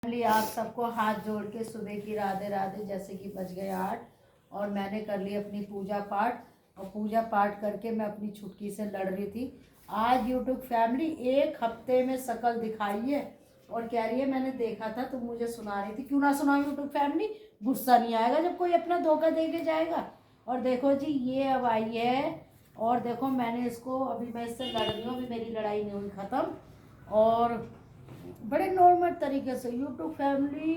Family आप सबको हाथ जोड़ के सुबह की राधे राधे। जैसे कि बज गए 8 और मैंने कर ली अपनी पूजा पाठ। और पूजा पाठ करके मैं अपनी छुटकी से लड़ रही थी। आज यूट्यूब फैमिली 1 हफ्ते में शकल दिखाई है और कह रही है मैंने देखा था, तुम मुझे सुना रही थी। क्यों ना सुनाऊं यूट्यूब फैमिली, गुस्सा नहीं आएगा जब कोई अपना धोखा दे के जाएगा। और देखो जी ये अब आई है और देखो मैंने इसको, अभी मैं इससे लड़ रही हूँ, अभी मेरी लड़ाई नहीं हुई ख़त्म। और बड़े नॉर्मल तरीके से यूट्यूब फैमिली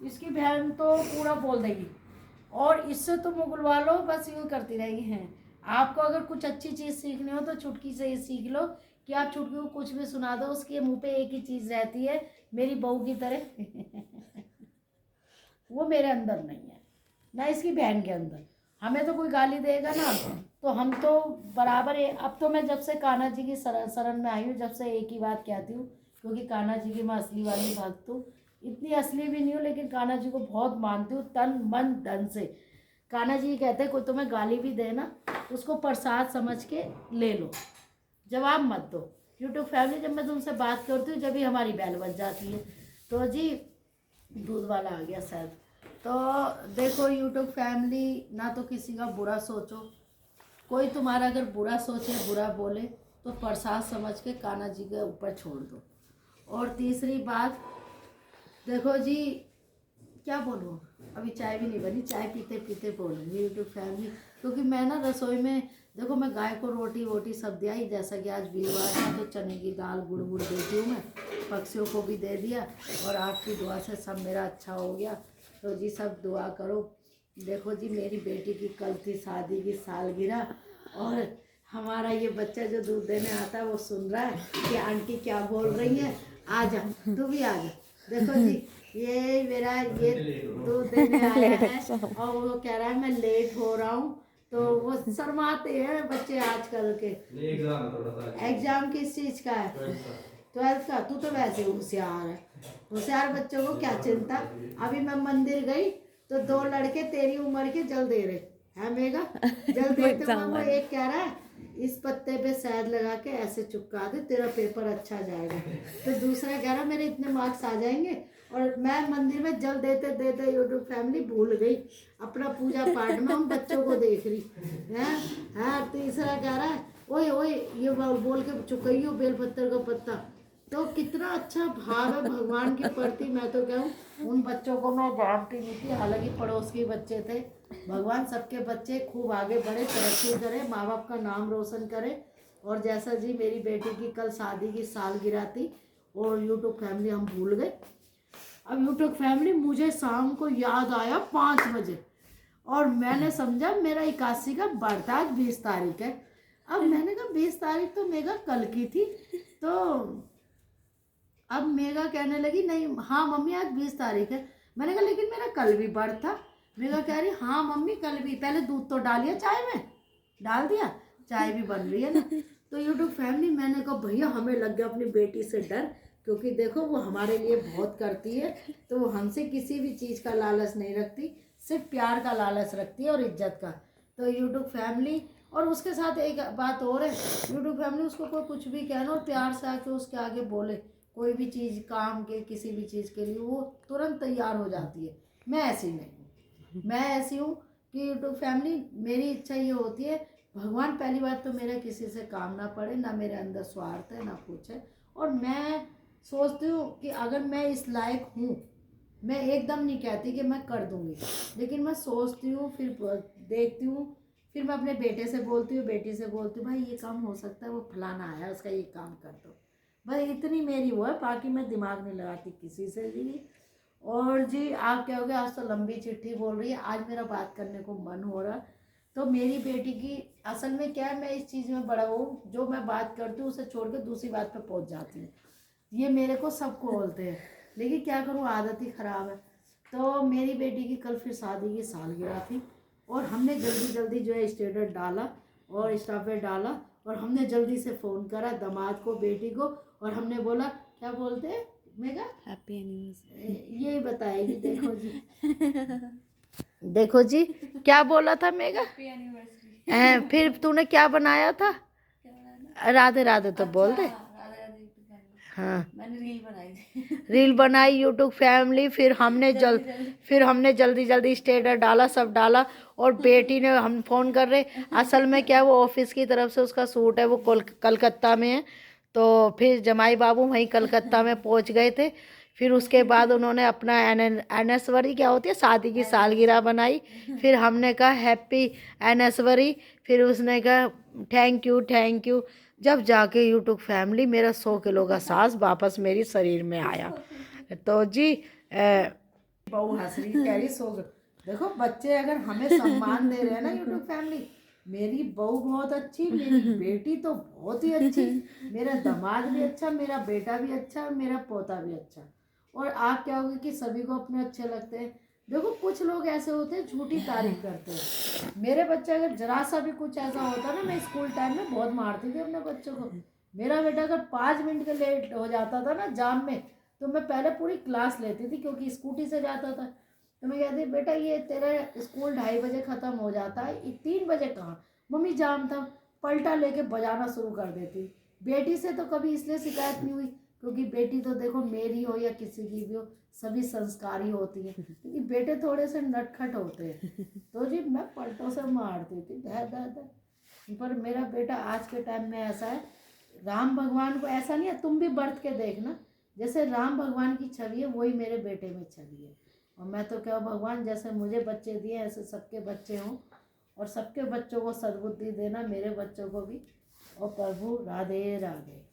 इसकी बहन तो पूरा बोल देगी और इससे तुम उगलवा लो, बस यूँ करती रहेगी। हैं आपको अगर कुछ अच्छी चीज़ सीखनी हो तो चुटकी से ही सीख लो कि आप चुटकी को कुछ भी सुना दो, उसके मुंह पे एक ही चीज़ रहती है, मेरी बहू की तरह। वो मेरे अंदर नहीं है ना इसकी बहन के अंदर। हमें तो कोई गाली देगा ना तो हम तो बराबर है। अब तो मैं जब से कान्हा जी की शरण में आई हूँ, जब से एक ही बात कहती हूँ, क्योंकि कान्हा जी की मैं असली वाली भक्त हूँ। इतनी असली भी नहीं हूँ लेकिन कान्हा जी को बहुत मानती हूँ तन मन धन से। कान्हा जी कहते हैं कोई तुम्हें गाली भी दे ना उसको प्रसाद समझ के ले लो, जवाब मत दो। यूट्यूब फैमिली जब मैं तुमसे बात करती हूँ जब ही हमारी बैल बच जाती है। तो जी दूध वाला आ गया शायद। तो देखो यूट्यूब फैमिली, ना तो किसी का बुरा सोचो, कोई तुम्हारा अगर बुरा सोचे बुरा बोले तो प्रसाद समझ के कान्हा जी के ऊपर छोड़ दो। और तीसरी बात देखो जी, क्या बोलूँ, अभी चाय भी नहीं बनी, चाय पीते पीते बोलूँगी यूट्यूब फैमिली। क्योंकि मैं ना रसोई में देखो मैं गाय को रोटी वोटी सब दिया ही, जैसा कि आज वीरवार है तो चने की दाल गुड़ गुड़ देती हूँ मैं, पक्षियों को भी दे दिया और आपकी दुआ से सब मेरा अच्छा हो गया। तो जी सब दुआ करो। देखो जी मेरी बेटी की कल थी शादी की सालगिरह और हमारा ये बच्चा जो दूध देने आता है वो सुन रहा है कि आंटी क्या बोल रही है, आ जा तू भी आ जा। देखो जी ये मेरा ये दूध देने आया है और वो कह रहा है मैं लेट हो रहा हूँ। तो वो शर्माते हैं बच्चे आजकल के। एग्जाम किस चीज का है? 12th का। तू तो वैसे होशियार है, होशियार बच्चों को क्या चिंता। अभी मैं मंदिर गई तो 2 लड़के तेरी उम्र के जल दे रहे है मेगा, जल देते हुए वो एक कह रहा है इस पत्ते पे शहद लगा के ऐसे चिपका दे तेरा पेपर अच्छा जाएगा। तो दूसरा कह रहा मेरे इतने मार्क्स आ जाएंगे। और मैं मंदिर में जल देते देते यूट्यूब फैमिली भूल गई अपना पूजा पाठ में हम बच्चों को देख रही है। हाँ तीसरा कह रहा है ओए ओए ये बोल के चुकइयो बेलपत्तर का पत्ता। तो कितना अच्छा भाव है भगवान के प्रति। मैं तो कहूँ उन बच्चों को मैं जानती नहीं थी, हालांकि पड़ोस के बच्चे थे। भगवान सबके बच्चे खूब आगे बढ़े, तरक्की करे, माँ बाप का नाम रोशन करे। और जैसा जी मेरी बेटी की कल शादी की सालगिरह थी और यूट्यूब फैमिली हम भूल गए। अब यूट्यूब फैमिली मुझे शाम को याद आया 5 बजे और मैंने समझा मेरा 81 का बर्थ आज 20 तारीख है। अब मैंने कहा 20 तारीख तो मेगा कल की थी। तो अब मेगा कहने लगी नहीं हाँ मम्मी आज 20 तारीख है। मैंने कहा लेकिन मेरा कल भी बर्थ था। मेगा कह रही हाँ मम्मी कल भी। पहले दूध तो डालिए चाय में, डाल दिया, चाय भी बन रही है ना। तो यूट्यूब फैमिली मैंने कहा भैया हमें लग गया अपनी बेटी से डर, क्योंकि देखो वो हमारे लिए बहुत करती है। तो वो हमसे किसी भी चीज़ का लालच नहीं रखती, सिर्फ प्यार का लालच रखती है और इज्जत का। तो यूट्यूब फैमिली, और उसके साथ एक बात और है, यूट्यूब फैमिली उसको कोई कुछ भी कहना और प्यार से आके उसके आगे बोले कोई भी चीज़ काम के किसी भी चीज़ के लिए वो तुरंत तैयार हो जाती है। मैं ऐसी नहीं हूँ, मैं ऐसी हूँ कि यूट्यूब फैमिली मेरी इच्छा ये होती है भगवान पहली बात तो मेरा किसी से काम ना पड़े, ना मेरे अंदर स्वार्थ है ना कुछ है। और मैं सोचती हूँ कि अगर मैं इस लायक हूँ, मैं एकदम नहीं कहती कि मैं कर दूँगी, लेकिन मैं सोचती हूँ फिर देखती हूँ, फिर मैं अपने बेटे से बोलती हूँ बेटी से बोलती हूँ भाई ये काम हो सकता है, वो फलाना आया उसका ये काम कर दो। भाई इतनी मेरी वो है, बाकी मैं दिमाग नहीं लगाती किसी से भी। और जी आप क्या हो गया, आज तो लंबी चिट्ठी बोल रही है, आज मेरा बात करने को मन हो रहा। तो मेरी बेटी की असल में क्या है, मैं इस चीज़ में बड़ा हूँ जो मैं बात करती हूँ उसे छोड़ के दूसरी बात पर पहुँच जाती हूँ। ये मेरे को सबको बोलते हैं लेकिन क्या करूँ आदत ही ख़राब है। तो मेरी बेटी की कल फिर शादी की सालगिरह थी और हमने जल्दी जल्दी जो है स्टेटस डाला और इंस्टा पे डाला और हमने जल्दी से फ़ोन करा दामाद को बेटी को और हमने बोला क्या बोलते हैं मेगा हैप्पी एनिवर्सरी, यही बताएगी। देखो जी देखो जी क्या बोला था मेगा, हैप्पी एनिवर्सरी। फिर तूने क्या बनाया था? राधे राधे तो बोल दे। हाँ मैंने रील बनाई थी। रील बनाई यूट्यूब फैमिली, फिर हमने जल्दी जल्दी स्टेटस डाला, सब डाला। और बेटी ने, हम फ़ोन कर रहे, असल में क्या, वो ऑफिस की तरफ से उसका सूट है, वो कलकत्ता में है। तो फिर जमाई बाबू वहीं कलकत्ता में पहुंच गए थे। फिर उसके बाद उन्होंने अपना एनिवर्सरी, क्या होती है, शादी की सालगिरह बनाई। फिर हमने कहा हैप्पी एनिवर्सरी। फिर उसने कहा थैंक यू थैंक यू। जब जाके यूट्यूब फैमिली मेरा 100 किलो का सांस वापस मेरी शरीर में आया। तो जी बहू हंस रही, कह रही 100। देखो बच्चे अगर हमें सम्मान दे रहे हैं ना यूट्यूब फैमिली, मेरी बहू बहुत अच्छी, मेरी बेटी तो बहुत ही अच्छी, मेरा दामाद भी अच्छा, मेरा बेटा भी अच्छा, मेरा पोता भी अच्छा। और आप क्या होगे कि सभी को अपने अच्छे लगते हैं। देखो कुछ लोग ऐसे होते हैं झूठी तारीफ करते हैं। मेरे बच्चे अगर जरा सा भी कुछ ऐसा होता ना, मैं स्कूल टाइम में बहुत मारती थी अपने बच्चों को। मेरा बेटा अगर 5 मिनट के लेट हो जाता था ना जाम में, तो मैं पहले पूरी क्लास लेती थी, क्योंकि स्कूटी से जाता था। तो मैं कहती बेटा ये तेरा स्कूल 2:30 बजे ख़त्म हो जाता है, ये 3 बजे कहाँ? मम्मी जाम था। पलटा लेके बजाना शुरू कर देती। बेटी से तो कभी इसलिए शिकायत नहीं हुई, क्योंकि बेटी तो देखो मेरी हो या किसी की भी हो, सभी संस्कारी होती है, क्योंकि बेटे थोड़े से नटखट होते हैं। तो जी मैं पलटों से मारती थी dah dah dah। पर मेरा बेटा आज के टाइम में ऐसा है, राम भगवान को ऐसा नहीं है, तुम भी बर्थ के देखना, जैसे राम भगवान की छवि है वही मेरे बेटे में छवि है। और मैं तो क्या, भगवान जैसे मुझे बच्चे दिए ऐसे सबके बच्चे हों, और सबके बच्चों को सद्बुद्धि देना, मेरे बच्चों को भी। और प्रभु राधे राधे।